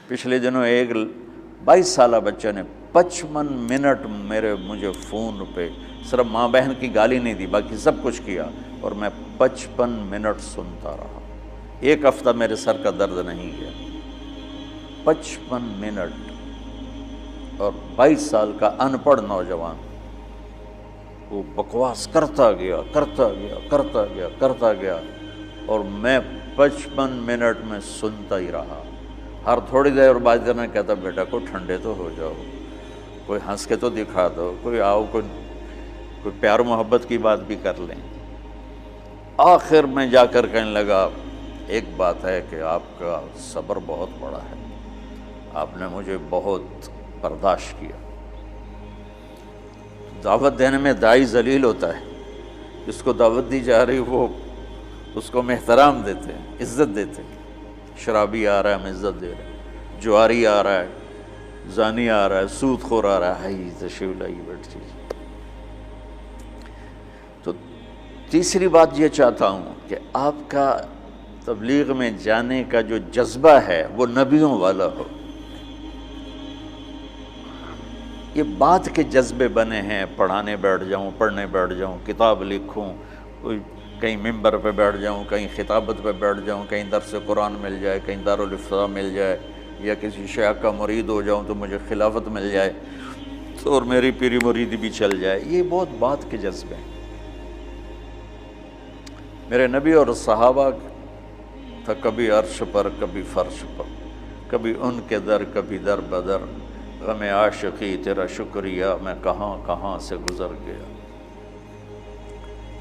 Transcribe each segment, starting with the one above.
پچھلے دنوں ایک 22 سالہ بچہ نے 55 منٹ مجھے فون پہ صرف ماں بہن کی گالی نہیں دی، باقی سب کچھ کیا، اور میں 55 منٹ سنتا رہا۔ ایک ہفتہ میرے سر کا درد نہیں گیا۔ 55 منٹ، اور 22 سال کا ان پڑھ نوجوان وہ بکواس کرتا گیا، اور میں 55 منٹ میں سنتا ہی رہا۔ ہر تھوڑی دیر بعد میں کہتا بیٹا کو ٹھنڈے تو ہو جاؤ، کوئی ہنس کے تو دکھا دو، کوئی آؤ، کوئی پیار محبت کی بات بھی کر لیں۔ آخر میں جا کر کہنے لگا ایک بات ہے کہ آپ کا صبر بہت بڑا ہے، آپ نے مجھے بہت برداشت کیا۔ دعوت دینے میں داعی ذلیل ہوتا ہے، جس کو دعوت دی جا رہی وہ اس کو ہم احترام دیتے ہیں، عزت دیتے ہیں۔ شرابی آ رہا ہے ہم عزت دے رہے ہیں، جواری آ رہا ہے، زانی آ رہا ہے، سود خور آ رہا ہے، تشریف لائیے بیٹھ جائیے۔ تو تیسری بات یہ چاہتا ہوں کہ آپ کا تبلیغ میں جانے کا جو جذبہ ہے وہ نبیوں والا ہو۔ یہ بات کے جذبے بنے ہیں، پڑھانے بیٹھ جاؤں، پڑھنے بیٹھ جاؤں، کتاب لکھوں، کوئی کہیں ممبر پہ بیٹھ جاؤں، کہیں خطابت پہ بیٹھ جاؤں، کہیں درس قرآن مل جائے، کہیں دارالافتاء مل جائے، یا کسی شیخ کا مرید ہو جاؤں تو مجھے خلافت مل جائے تو اور میری پیری مریدی بھی چل جائے۔ یہ بہت بات کے جذبے ہیں۔ میرے نبی اور صحابہ تھا کبھی عرش پر کبھی فرش پر، کبھی ان کے در کبھی در بدر، غم عاشقی تیرا شکریہ میں کہاں کہاں سے گزر گیا۔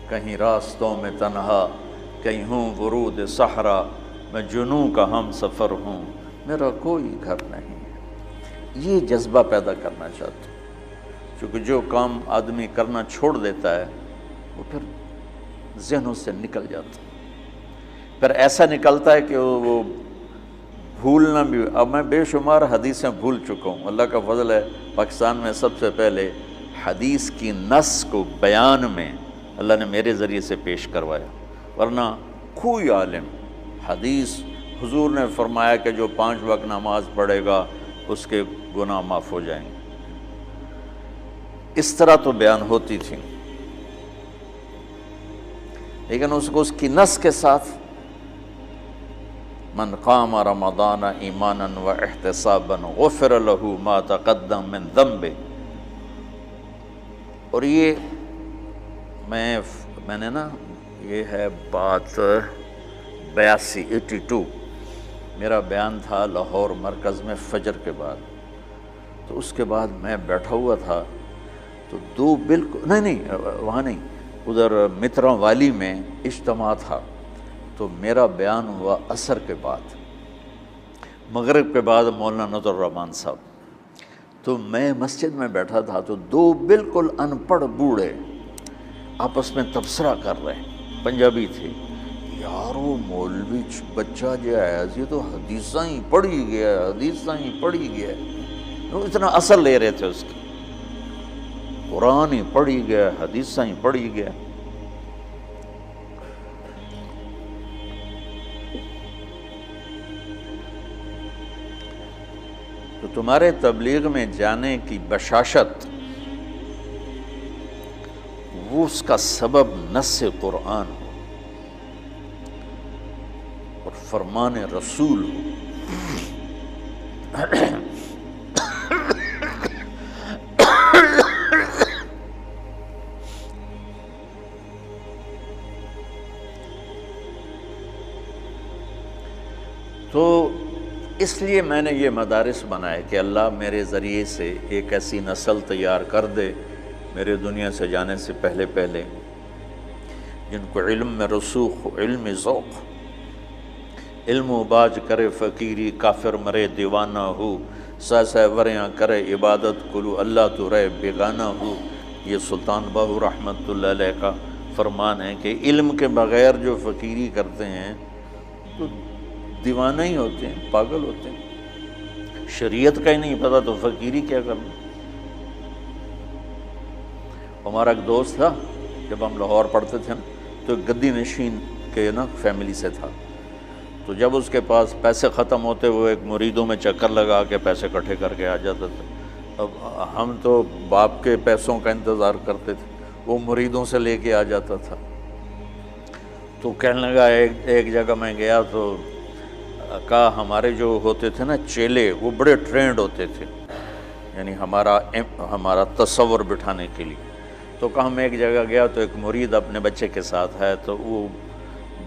کہیں راستوں میں تنہا، کہیں ہوں ورود صحرا، میں جنوں کا ہم سفر ہوں، میرا کوئی گھر نہیں ہے۔ یہ جذبہ پیدا کرنا چاہتا ہوں، چونکہ جو کام آدمی کرنا چھوڑ دیتا ہے وہ پھر ذہنوں سے نکل جاتا ہے، پھر ایسا نکلتا ہے کہ وہ بھولنا بھی۔ اب میں بے شمار حدیثیں بھول چکا ہوں، اللہ کا فضل ہے پاکستان میں سب سے پہلے حدیث کی نص کو بیان میں اللہ نے میرے ذریعے سے پیش کروایا، ورنہ کوئی عالم حدیث حضور نے فرمایا کہ جو 5 وقت نماز پڑھے گا اس کے گناہ معاف ہو جائیں گے، اس طرح تو بیان ہوتی تھی، لیکن اس کو اس کی نص کے ساتھ من قام رمضان ایمانا و احتسابا غفر له ما تقدم من ذنبه۔ اور یہ میں نے نا، یہ ہے بات 82 میرا بیان تھا لاہور مرکز میں فجر کے بعد، تو اس کے بعد میں بیٹھا ہوا تھا تو دو بالکل نہیں وہاں نہیں، ادھر متراں والی میں اجتماع تھا، تو میرا بیان ہوا عصر کے بعد، مغرب کے بعد مولانا نظر الرحمان صاحب، تو میں مسجد میں بیٹھا تھا تو دو بالکل ان پڑھ بوڑھے آپس میں تبصرہ کر رہے ہیں، پنجابی تھے، یار وہ مولوی بچہ جو ہے یہ تو حدیثاں ہی پڑھی گیا، حدیثاں ہی پڑھی گیا، وہ اتنا اثر لے رہے تھے اس کی، قرآن ہی پڑھی گیا، حدیثاں ہی پڑھی گیا۔ تو تمہارے تبلیغ میں جانے کی بشاشت وہ اس کا سبب نص قرآن ہو اور فرمان رسول ہو۔ تو اس لیے میں نے یہ مدارس بنائے کہ اللہ میرے ذریعے سے ایک ایسی نسل تیار کر دے میرے دنیا سے جانے سے پہلے جن کو علم میں رسوخ ہو، علم ذوق، علم و باج کرے فقیری، کافر مرے دیوانہ ہو، سہ وریاں کرے عبادت کلو اللہ تو رہے بیگانہ ہو۔ یہ سلطان باہو رحمۃ اللہ علیہ کا فرمان ہے کہ علم کے بغیر جو فقیری کرتے ہیں تو دیوانہ ہی ہوتے ہیں، پاگل ہوتے ہیں، شریعت کا ہی نہیں پتہ تو فقیری کیا کرنا۔ ہمارا ایک دوست تھا، جب ہم لاہور پڑھتے تھے تو ایک گدی نشین کے نا فیملی سے تھا، تو جب اس کے پاس پیسے ختم ہوتے وہ ایک مریدوں میں چکر لگا کے پیسے اکٹھے کر کے آ جاتا تھا۔ اب ہم تو باپ کے پیسوں کا انتظار کرتے تھے، وہ مریدوں سے لے کے آ جاتا تھا۔ تو کہنے لگا ایک جگہ میں گیا تو کہا ہمارے جو ہوتے تھے نا چیلے، وہ بڑے ٹرینڈ ہوتے تھے، یعنی ہمارا تصور بٹھانے کے لیے۔ تو کہا میں ایک جگہ گیا تو ایک مرید اپنے بچے کے ساتھ ہے، تو وہ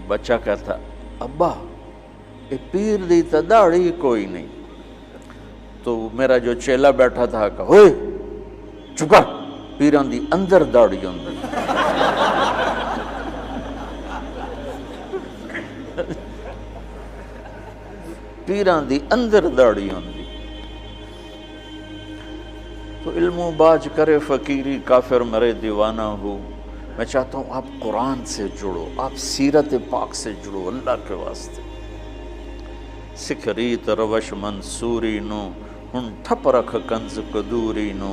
بچہ کہتا ابا یہ پیر دی تا داڑھی کوئی نہیں۔ تو میرا جو چیلا بیٹھا تھا کہا ہوئے چپ کر، پیران دی اندر داڑھی ہوندی۔ پیران دی اندر داڑھی ہوندی۔ تو علم و باج کرے فقیری، کافر مرے دیوانہ ہو۔ میں چاہتا ہوں آپ قرآن سے جڑو، آپ سیرت پاک سے جڑو اللہ کے واسطے۔ سکھ ریت روش منصوری نو، ہن ٹھپ رکھ کنز قدوری نو۔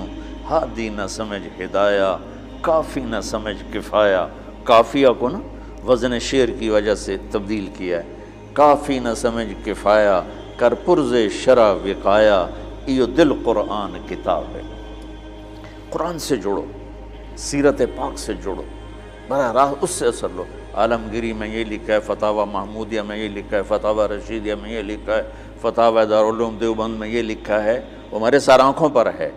ہادی نہ سمجھ ہدایہ، کافی نہ سمجھ کفایہ۔ کافیہ کو نا وزن شعر کی وجہ سے تبدیل کیا ہے۔ کافی نہ سمجھ کفایہ، کر پرز شرع وقایا۔ ایو دل قرآن کتاب ہے۔ قرآن سے جڑو، سیرت پاک سے جڑو، براہ راست اس سے اثر لو۔ عالمگیری میں یہ لکھا ہے، فتاوی محمودیہ میں یہ لکھا ہے، فتاوی رشیدیہ میں یہ لکھا ہے، فتاوی دارالعلوم دیوبند میں یہ لکھا ہے، وہ ہمارے سارے آنکھوں پر ہے،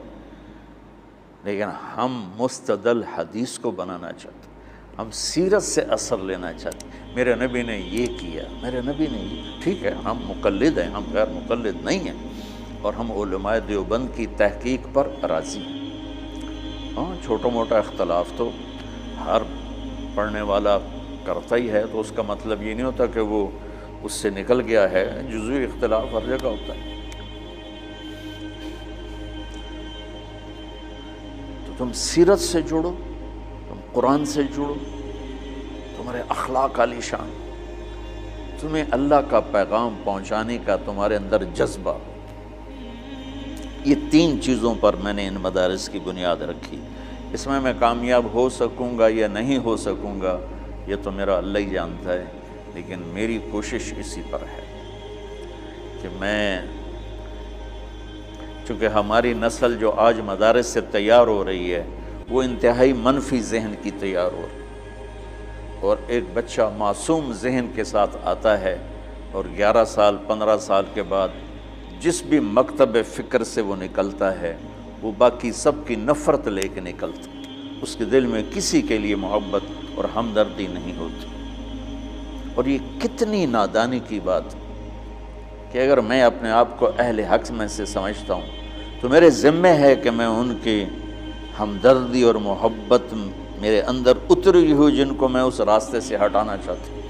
لیکن ہم مستدل حدیث کو بنانا چاہتے ہیں، ہم سیرت سے اثر لینا چاہتے ہیں۔ میرے نبی نے یہ کیا، میرے نبی نے یہ، ٹھیک ہے ہم مقلد ہیں، ہم غیر مقلد نہیں ہیں، اور ہم علماء دیوبند کی تحقیق پر راضی ہیں۔ ہاں چھوٹا موٹا اختلاف تو ہر پڑھنے والا کرتا ہی ہے، تو اس کا مطلب یہ نہیں ہوتا کہ وہ اس سے نکل گیا ہے، جزوی اختلاف ہر جگہ ہوتا ہے۔ تو تم سیرت سے جڑو، تم قرآن سے جڑو، تمہارے اخلاق عالی شان، تمہیں اللہ کا پیغام پہنچانے کا تمہارے اندر جذبہ۔ یہ تین چیزوں پر میں نے ان مدارس کی بنیاد رکھی۔ اس میں کامیاب ہو سکوں گا یا نہیں ہو سکوں گا یہ تو میرا اللہ ہی جانتا ہے، لیکن میری کوشش اسی پر ہے کہ میں، چونکہ ہماری نسل جو آج مدارس سے تیار ہو رہی ہے وہ انتہائی منفی ذہن کی تیار ہو رہی ہے، اور ایک بچہ معصوم ذہن کے ساتھ آتا ہے اور 11 سال 15 سال کے بعد جس بھی مکتب فکر سے وہ نکلتا ہے وہ باقی سب کی نفرت لے کے نکلتا، اس کے دل میں کسی کے لیے محبت اور ہمدردی نہیں ہوتی۔ اور یہ کتنی نادانی کی بات کہ اگر میں اپنے آپ کو اہل حق میں سے سمجھتا ہوں تو میرے ذمہ ہے کہ میں ان کی ہمدردی اور محبت میرے اندر اتری ہوئی جن کو میں اس راستے سے ہٹانا چاہتا ہوں،